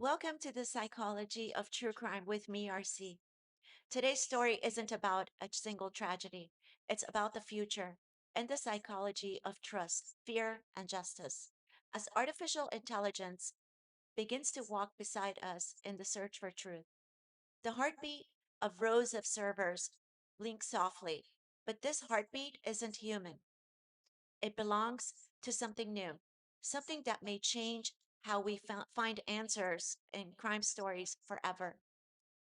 Welcome to the Psychology of True Crime with me, RC. Today's story isn't about a single tragedy, it's about the future and the psychology of trust, fear, and justice. As artificial intelligence begins to walk beside us in the search for truth, the heartbeat of rows of servers blinks softly, but this heartbeat isn't human. It belongs to something new, something that may change how we find answers in crime stories forever.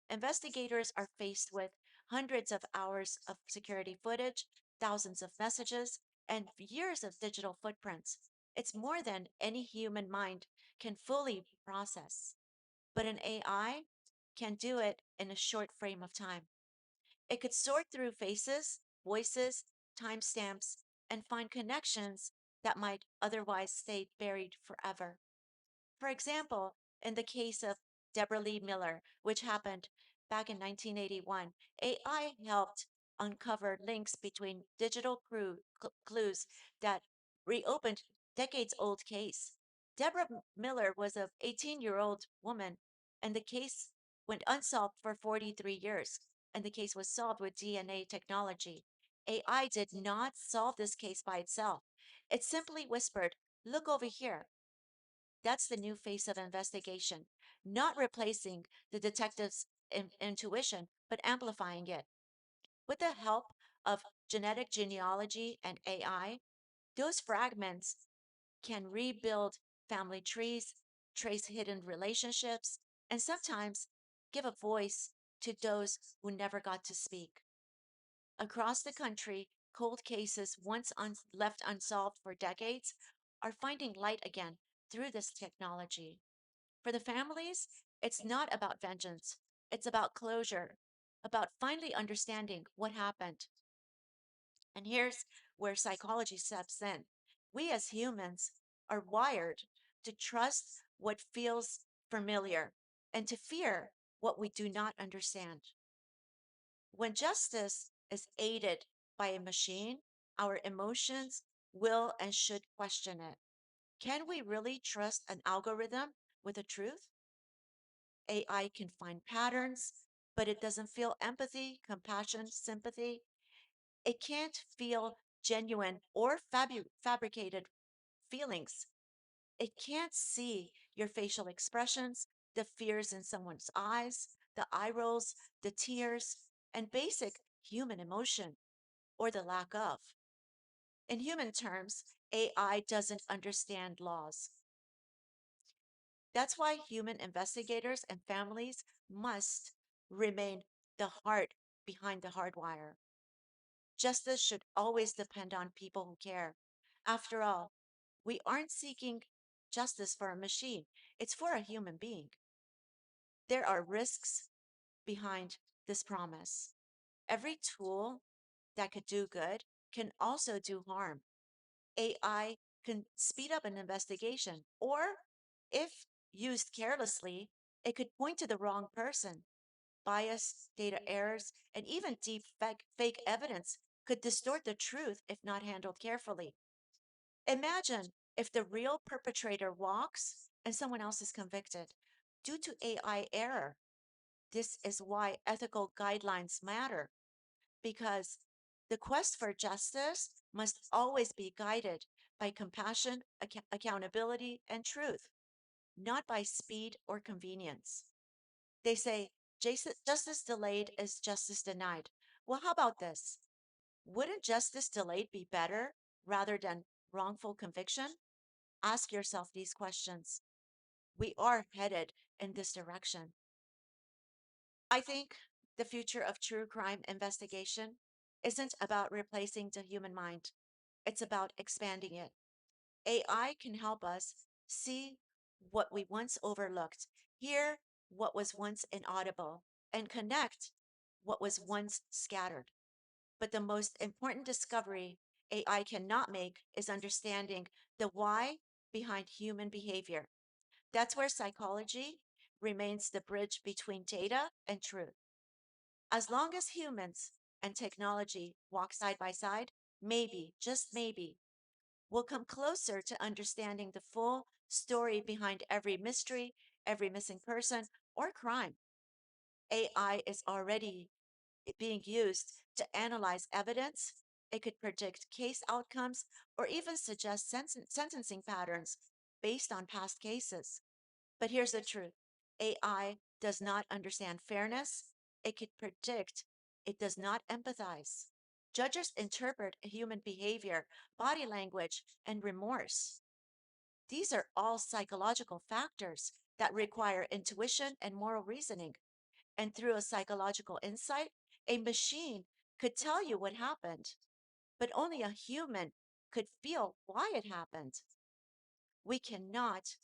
Investigators are faced with hundreds of hours of security footage, thousands of messages, and years of digital footprints. It's more than any human mind can fully process, but an AI can do it in a short frame of time. It could sort through faces, voices, timestamps, and find connections that might otherwise stay buried forever. For example, in the case of Deborah Lee Miller, which happened back in 1981, AI helped uncover links between digital clues that reopened decades old case. Deborah Miller was an 18-year-old woman, and the case went unsolved for 43 years, and the case was solved with DNA technology. AI did not solve this case by itself. It simply whispered, "Look over here." That's the new face of investigation, not replacing the detective's intuition, but amplifying it. With the help of genetic genealogy and AI, those fragments can rebuild family trees, trace hidden relationships, and sometimes give a voice to those who never got to speak. Across the country, cold cases once left unsolved for decades are finding light again through this technology. For the families, it's not about vengeance, it's about closure, about finally understanding what happened. And here's where psychology steps in. We as humans are wired to trust what feels familiar and to fear what we do not understand. When justice is aided by a machine, our emotions will and should question it. Can we really trust an algorithm with the truth? AI can find patterns, but it doesn't feel empathy, compassion, sympathy. It can't feel genuine or fabricated feelings. It can't see your facial expressions, the fears in someone's eyes, the eye rolls, the tears, and basic human emotion or the lack of. In human terms, AI doesn't understand laws. That's why human investigators and families must remain the heart behind the hardwire. Justice should always depend on people who care. After all, we aren't seeking justice for a machine, it's for a human being. There are risks behind this promise. Every tool that could do good can also do harm. AI can speed up an investigation, or if used carelessly, it could point to the wrong person. Bias, data errors, and even deep fake evidence could distort the truth if not handled carefully. Imagine if the real perpetrator walks and someone else is convicted due to AI error. This is why ethical guidelines matter, because the quest for justice must always be guided by compassion, accountability, and truth, not by speed or convenience. They say justice delayed is justice denied. Well, how about this? Wouldn't justice delayed be better rather than wrongful conviction? Ask yourself these questions. We are headed in this direction. I think the future of true crime investigation isn't about replacing the human mind, it's about expanding it. AI can help us see what we once overlooked, hear what was once inaudible, and connect what was once scattered. But the most important discovery AI cannot make is understanding the why behind human behavior. That's where psychology remains the bridge between data and truth. As long as humans and technology walk side by side, maybe, just maybe, we'll come closer to understanding the full story behind every mystery, every missing person or crime. AI is already being used to analyze evidence. It could predict case outcomes or even suggest sentencing patterns based on past cases. But here's the truth: AI does not understand fairness. It could predict, it does not empathize. Judges interpret human behavior, body language, and remorse. These are all psychological factors that require intuition and moral reasoning. And through a psychological insight, a machine could tell you what happened, but only a human could feel why it happened. We cannot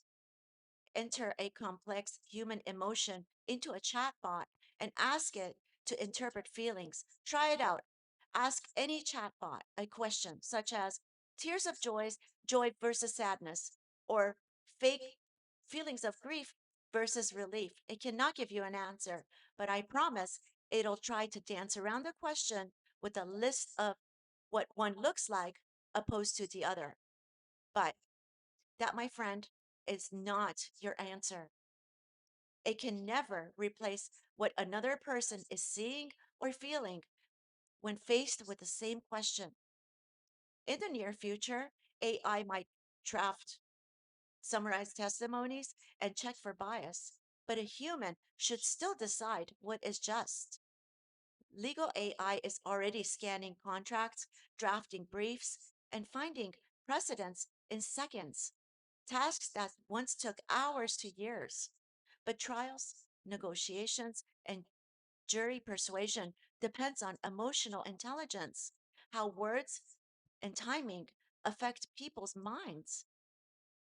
enter a complex human emotion into a chatbot and ask it to interpret feelings. Try it out. Ask any chatbot a question such as tears of joy versus sadness, or fake feelings of grief versus relief. It cannot give you an answer, but I promise it'll try to dance around the question with a list of what one looks like opposed to the other. But that, my friend, is not your answer. It can never replace what another person is seeing or feeling when faced with the same question. In the near future, AI might draft, summarize testimonies, and check for bias, but a human should still decide what is just. Legal AI is already scanning contracts, drafting briefs, and finding precedents in seconds, tasks that once took hours to years. But trials, negotiations, and jury persuasion depends on emotional intelligence, how words and timing affect people's minds.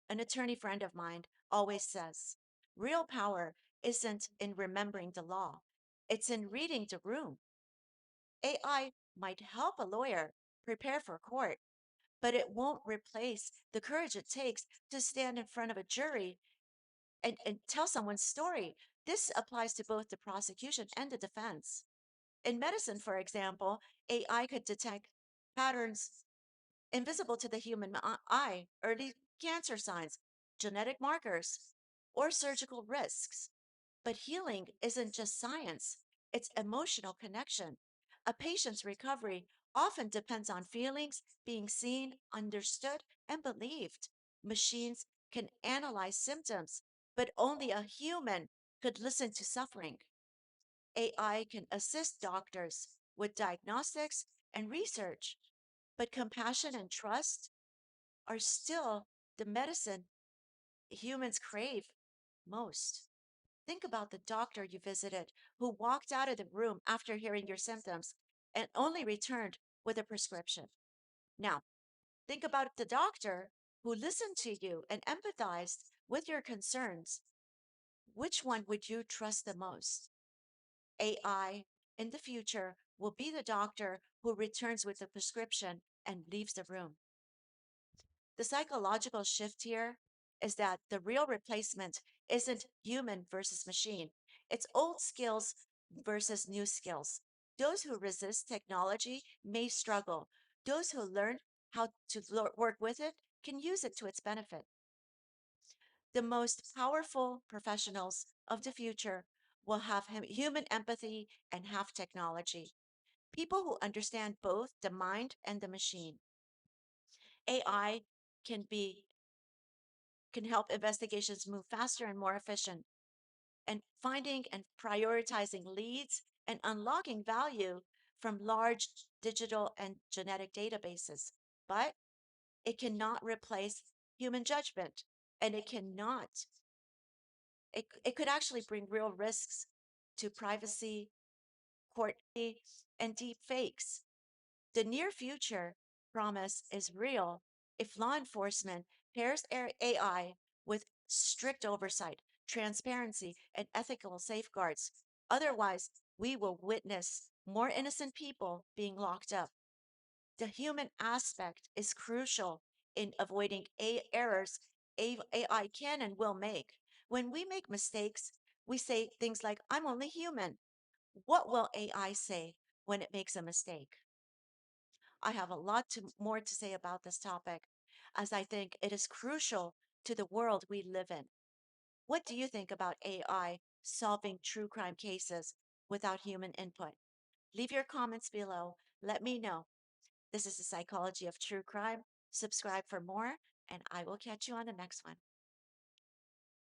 An attorney friend of mine always says, real power isn't in remembering the law, it's in reading the room. AI might help a lawyer prepare for court, but it won't replace the courage it takes to stand in front of a jury and tell someone's story. This applies to both the prosecution and the defense. In medicine, for example, AI could detect patterns invisible to the human eye, early cancer signs, genetic markers, or surgical risks. But healing isn't just science, it's emotional connection. A patient's recovery often depends on feelings being seen, understood, and believed. Machines can analyze symptoms, but only a human could listen to suffering. AI can assist doctors with diagnostics and research, but compassion and trust are still the medicine humans crave most. Think about the doctor you visited who walked out of the room after hearing your symptoms and only returned with a prescription. Now, think about the doctor who listened to you and empathized with your concerns. Which one would you trust the most? AI in the future will be the doctor who returns with the prescription and leaves the room. The psychological shift here is that the real replacement isn't human versus machine, it's old skills versus new skills. Those who resist technology may struggle, those who learn how to work with it can use it to its benefit. The most powerful professionals of the future will have human empathy and have technology. People who understand both the mind and the machine. AI can be can help investigations move faster and more efficient, and finding and prioritizing leads and unlocking value from large digital and genetic databases. But it cannot replace human judgment, and it could actually bring real risks to privacy, court, and deep fakes. The near future promise is real if law enforcement pairs AI with strict oversight, transparency, and ethical safeguards. Otherwise, we will witness more innocent people being locked up. The human aspect is crucial in avoiding errors AI can and will make. When we make mistakes, we say things like, I'm only human. What will AI say when it makes a mistake? I have a more to say about this topic, as I think it is crucial to the world we live in. What do you think about AI solving true crime cases without human input? Leave your comments below. Let me know. This is the Psychology of True Crime. Subscribe for more, and I will catch you on the next one.